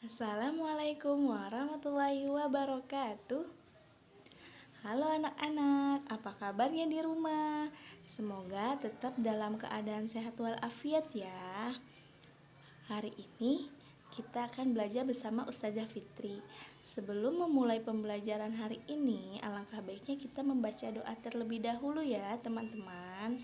Assalamualaikum warahmatullahi wabarakatuh. Halo anak-anak, apa kabarnya di rumah? Semoga tetap dalam keadaan sehat walafiat ya. Hari ini kita akan belajar bersama Ustazah Fitri. Sebelum memulai pembelajaran hari ini, alangkah baiknya kita membaca doa terlebih dahulu ya teman-teman.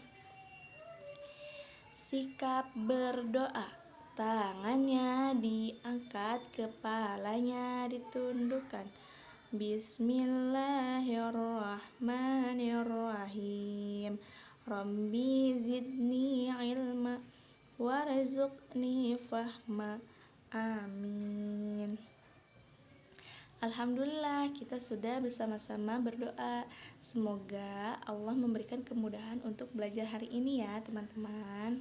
Sikap berdoa. Tangannya diangkat, kepalanya ditundukkan. Bismillahirrahmanirrahim. Rabbi zidni ilma warzuqni fahma. Amin. Alhamdulillah, kita sudah bersama-sama berdoa. Semoga Allah memberikan kemudahan untuk belajar hari ini ya teman-teman.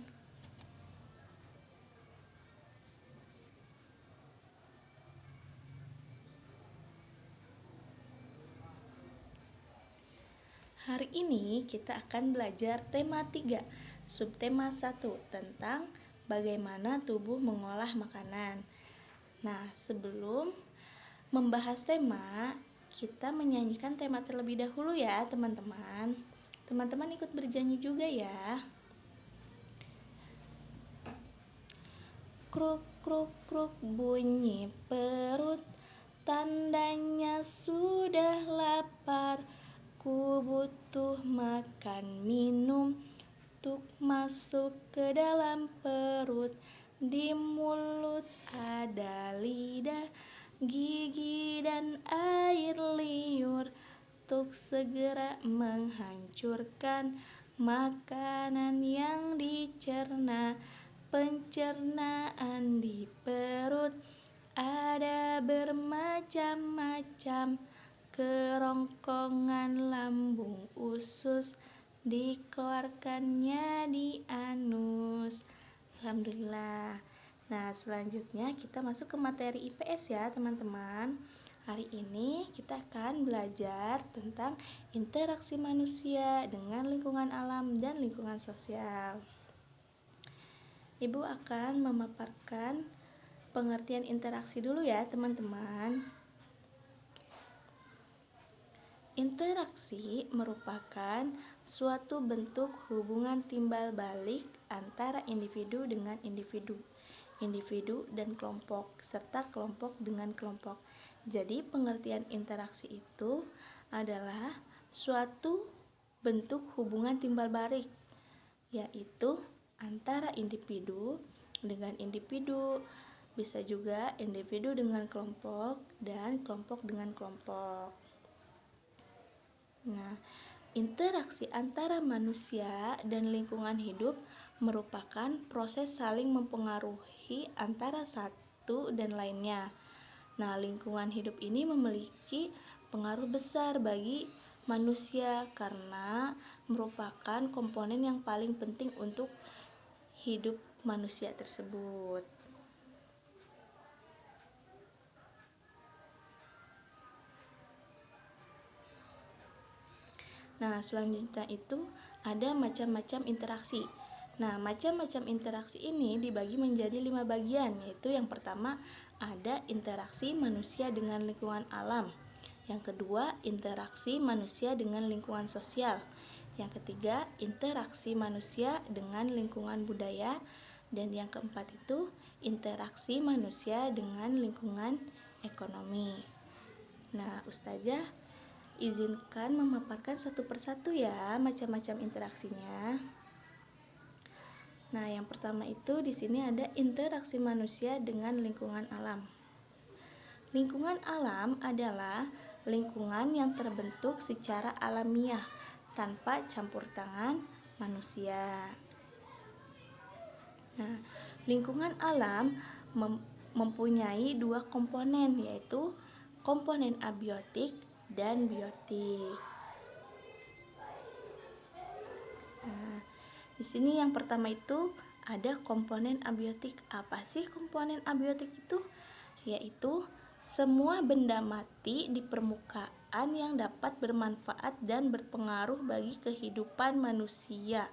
Hari ini kita akan belajar tema 3, subtema 1 tentang bagaimana tubuh mengolah makanan. Nah, sebelum membahas tema, kita menyanyikan tema terlebih dahulu ya teman-teman. Teman-teman ikut bernyanyi juga ya. Kruk kruk kruk bunyi perut, tandanya sudah lapar. Ku butuh makan minum untuk masuk ke dalam perut. Di mulut ada lidah, gigi dan air liur untuk segera menghancurkan makanan yang dicerna. Pencernaan di perut ada bermacam-macam. Kerongkongan lambung usus dikeluarkannya di anus. Alhamdulillah. Nah, selanjutnya kita masuk ke materi IPS ya teman-teman. Hari ini kita akan belajar tentang interaksi manusia dengan lingkungan alam dan lingkungan sosial. Ibu akan memaparkan pengertian interaksi dulu ya teman-teman. Interaksi merupakan suatu bentuk hubungan timbal balik antara individu dengan individu, individu dan kelompok, serta kelompok dengan kelompok. Jadi pengertian interaksi itu adalah suatu bentuk hubungan timbal balik, yaitu antara individu dengan individu, bisa juga individu dengan kelompok dan kelompok dengan kelompok. Nah, interaksi antara manusia dan lingkungan hidup merupakan proses saling mempengaruhi antara satu dan lainnya. Nah, lingkungan hidup ini memiliki pengaruh besar bagi manusia karena merupakan komponen yang paling penting untuk hidup manusia tersebut. Nah, selanjutnya itu ada macam-macam interaksi. Nah, macam-macam interaksi ini dibagi menjadi 5 bagian, yaitu yang pertama ada interaksi manusia dengan lingkungan alam. Yang kedua, interaksi manusia dengan lingkungan sosial. Yang ketiga, interaksi manusia dengan lingkungan budaya. Dan yang keempat itu, interaksi manusia dengan lingkungan ekonomi. Nah, Ustazah izinkan memaparkan satu persatu ya macam-macam interaksinya. Nah, yang pertama itu di sini ada interaksi manusia dengan lingkungan alam. Lingkungan alam adalah lingkungan yang terbentuk secara alamiah tanpa campur tangan manusia. Nah, lingkungan alam mempunyai 2 komponen, yaitu komponen abiotik dan biotik. Nah, di sini yang pertama itu ada komponen abiotik. Apa sih komponen abiotik itu? Yaitu semua benda mati di permukaan yang dapat bermanfaat dan berpengaruh bagi kehidupan manusia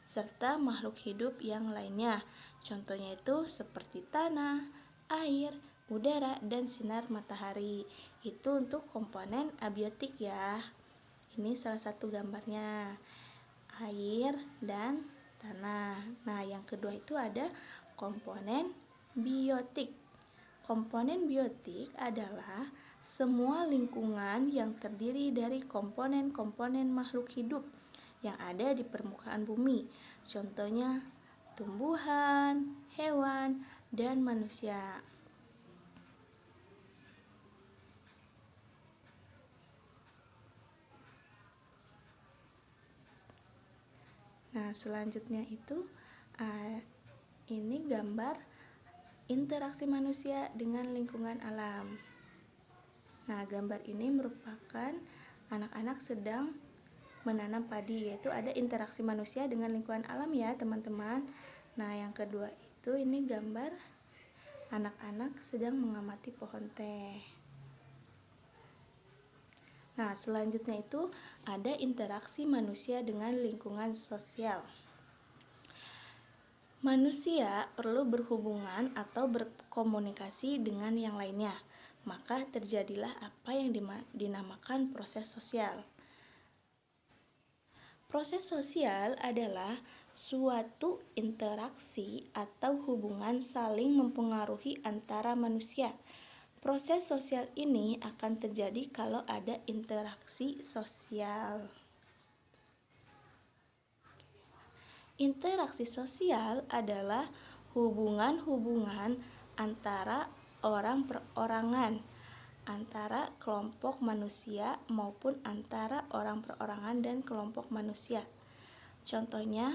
serta makhluk hidup yang lainnya. Contohnya itu seperti tanah, air, udara, dan sinar matahari. Itu untuk komponen abiotik ya. Ini salah satu gambarnya, air dan tanah. Nah, yang kedua itu ada komponen biotik. Komponen biotik adalah semua lingkungan yang terdiri dari komponen-komponen makhluk hidup yang ada di permukaan bumi. Contohnya tumbuhan, hewan, dan manusia. Nah, selanjutnya itu ini gambar interaksi manusia dengan lingkungan alam. Nah, gambar ini merupakan anak-anak sedang menanam padi, yaitu ada interaksi manusia dengan lingkungan alam ya, teman-teman. Nah, yang kedua itu ini gambar anak-anak sedang mengamati pohon teh. Nah, selanjutnya itu ada interaksi manusia dengan lingkungan sosial. Manusia perlu berhubungan atau berkomunikasi dengan yang lainnya. Maka terjadilah apa yang dinamakan proses sosial. Proses sosial adalah suatu interaksi atau hubungan saling mempengaruhi antara manusia. Proses sosial ini akan terjadi kalau ada interaksi sosial. Interaksi sosial adalah hubungan-hubungan antara orang perorangan, antara kelompok manusia maupun antara orang perorangan dan kelompok manusia. Contohnya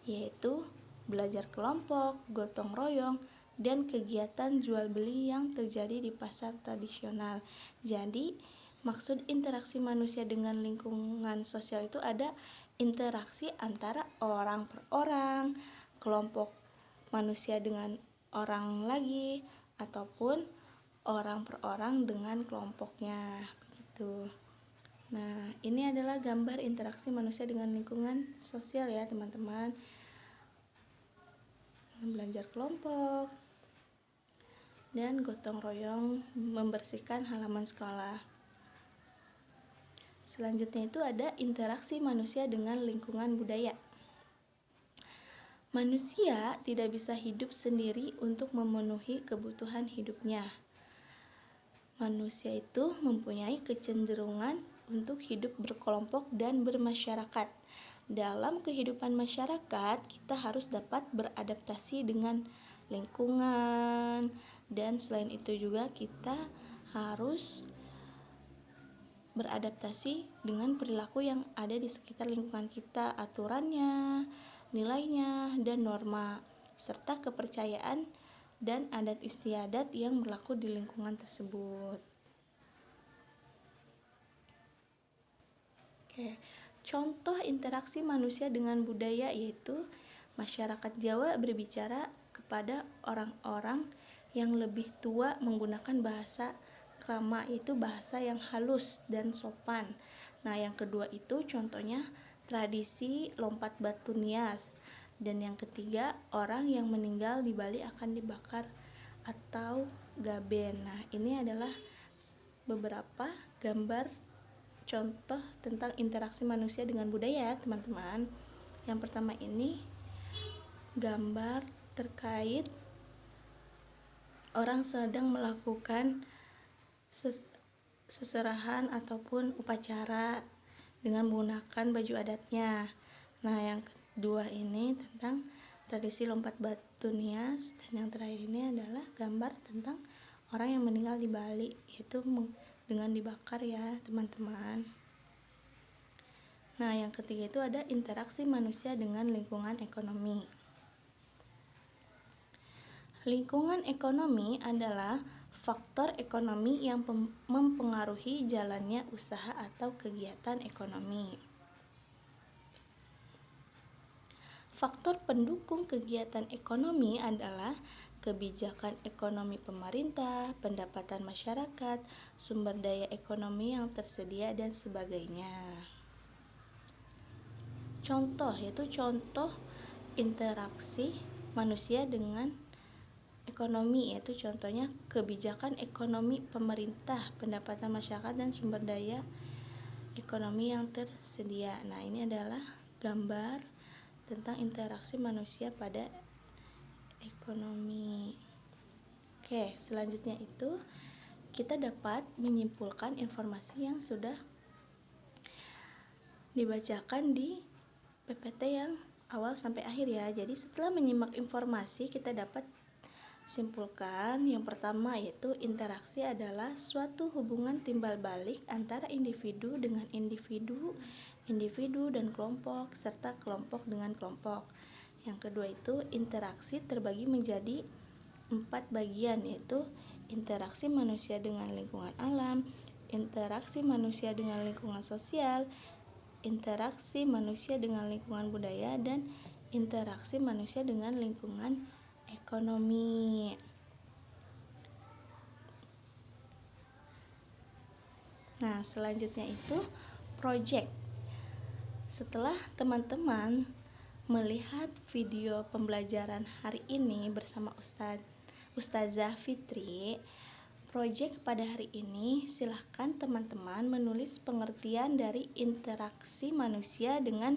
yaitu belajar kelompok, gotong royong, dan kegiatan jual beli yang terjadi di pasar tradisional. Jadi, maksud interaksi manusia dengan lingkungan sosial itu ada interaksi antara orang per orang, kelompok manusia dengan orang lagi, ataupun orang per orang dengan kelompoknya begitu. Nah, ini adalah gambar interaksi manusia dengan lingkungan sosial ya, teman-teman. Belajar kelompok dan gotong royong membersihkan halaman sekolah. Selanjutnya itu ada interaksi manusia dengan lingkungan budaya. Manusia tidak bisa hidup sendiri untuk memenuhi kebutuhan hidupnya. Manusia itu mempunyai kecenderungan untuk hidup berkelompok dan bermasyarakat. Dalam kehidupan masyarakat, kita harus dapat beradaptasi dengan lingkungan, dan selain itu juga kita harus beradaptasi dengan perilaku yang ada di sekitar lingkungan kita, aturannya, nilainya, dan norma, serta kepercayaan dan adat istiadat yang berlaku di lingkungan tersebut. Oke, contoh interaksi manusia dengan budaya yaitu masyarakat Jawa berbicara kepada orang-orang yang lebih tua menggunakan bahasa krama, yaitu bahasa yang halus dan sopan. Nah, yang kedua itu contohnya tradisi lompat batu nias. Dan yang ketiga, orang yang meninggal di Bali akan dibakar atau gaben. Nah, ini adalah beberapa gambar contoh tentang interaksi manusia dengan budaya, teman-teman. Yang pertama ini gambar terkait orang sedang melakukan seserahan ataupun upacara dengan menggunakan baju adatnya. Nah, yang kedua ini tentang tradisi lompat batu nias, dan yang terakhir ini adalah gambar tentang orang yang meninggal di Bali, yaitu dengan dibakar ya, teman-teman. Nah, yang ketiga itu ada interaksi manusia dengan lingkungan ekonomi. Lingkungan ekonomi adalah faktor ekonomi yang mempengaruhi jalannya usaha atau kegiatan ekonomi. Faktor pendukung kegiatan ekonomi adalah kebijakan ekonomi pemerintah, pendapatan masyarakat, sumber daya ekonomi yang tersedia, dan sebagainya. Contoh yaitu contoh interaksi manusia dengan ekonomi, yaitu contohnya kebijakan ekonomi pemerintah, pendapatan masyarakat, dan sumber daya ekonomi yang tersedia. Nah, ini adalah gambar tentang interaksi manusia pada ekonomi. Oke, selanjutnya itu kita dapat menyimpulkan informasi yang sudah dibacakan di PPT yang awal sampai akhir ya. Jadi setelah menyimak informasi, kita dapat simpulkan yang pertama, yaitu interaksi adalah suatu hubungan timbal balik antara individu dengan individu, individu dan kelompok, serta kelompok dengan kelompok. Yang kedua itu interaksi terbagi menjadi 4 bagian, yaitu interaksi manusia dengan lingkungan alam, interaksi manusia dengan lingkungan sosial, interaksi manusia dengan lingkungan budaya, dan interaksi manusia dengan lingkungan ekonomi. Nah, selanjutnya itu project. Setelah teman-teman melihat video pembelajaran hari ini bersama Ustazah Fitri, project pada hari ini, silahkan teman-teman menulis pengertian dari interaksi manusia dengan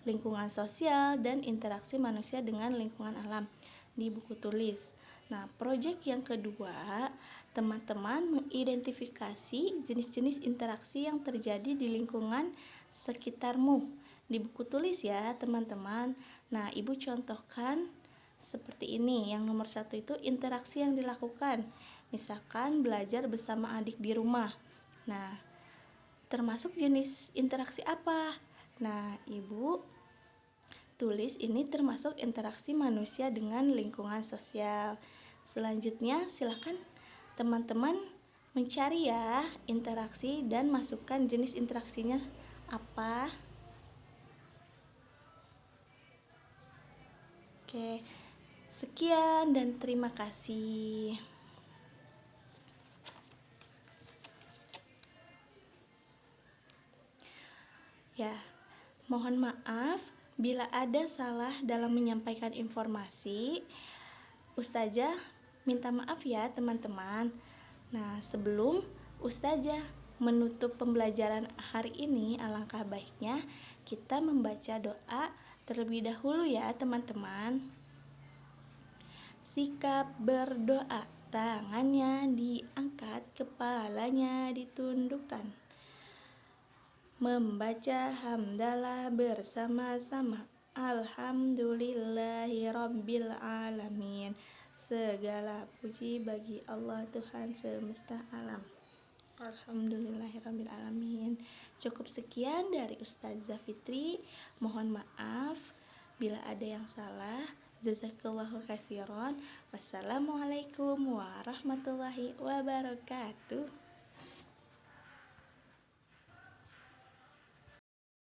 lingkungan sosial dan interaksi manusia dengan lingkungan alam di buku tulis. Nah, project yang kedua, teman-teman mengidentifikasi jenis-jenis interaksi yang terjadi di lingkungan sekitarmu di buku tulis ya, teman-teman. Nah, Ibu contohkan seperti ini. Yang nomor 1 itu interaksi yang dilakukan. Misalkan belajar bersama adik di rumah. Nah, termasuk jenis interaksi apa? Nah, Ibu tulis ini termasuk interaksi manusia dengan lingkungan sosial. Selanjutnya, silakan teman-teman mencari ya interaksi dan masukkan jenis interaksinya apa. Oke, sekian dan terima kasih. Ya, mohon maaf bila ada salah dalam menyampaikan informasi. Ustazah minta maaf ya teman-teman. Nah, sebelum Ustazah menutup pembelajaran hari ini, alangkah baiknya kita membaca doa terlebih dahulu ya teman-teman. Sikap berdoa, tangannya diangkat, kepalanya ditundukkan. Membaca hamdalah bersama-sama. Alhamdulillahirabbil alamin. Segala puji bagi Allah Tuhan semesta alam. Alhamdulillahirabbil alamin. Cukup sekian dari Ustazah Fitri. Mohon maaf bila ada yang salah. Jazakallahu khairan. Wassalamualaikum warahmatullahi wabarakatuh.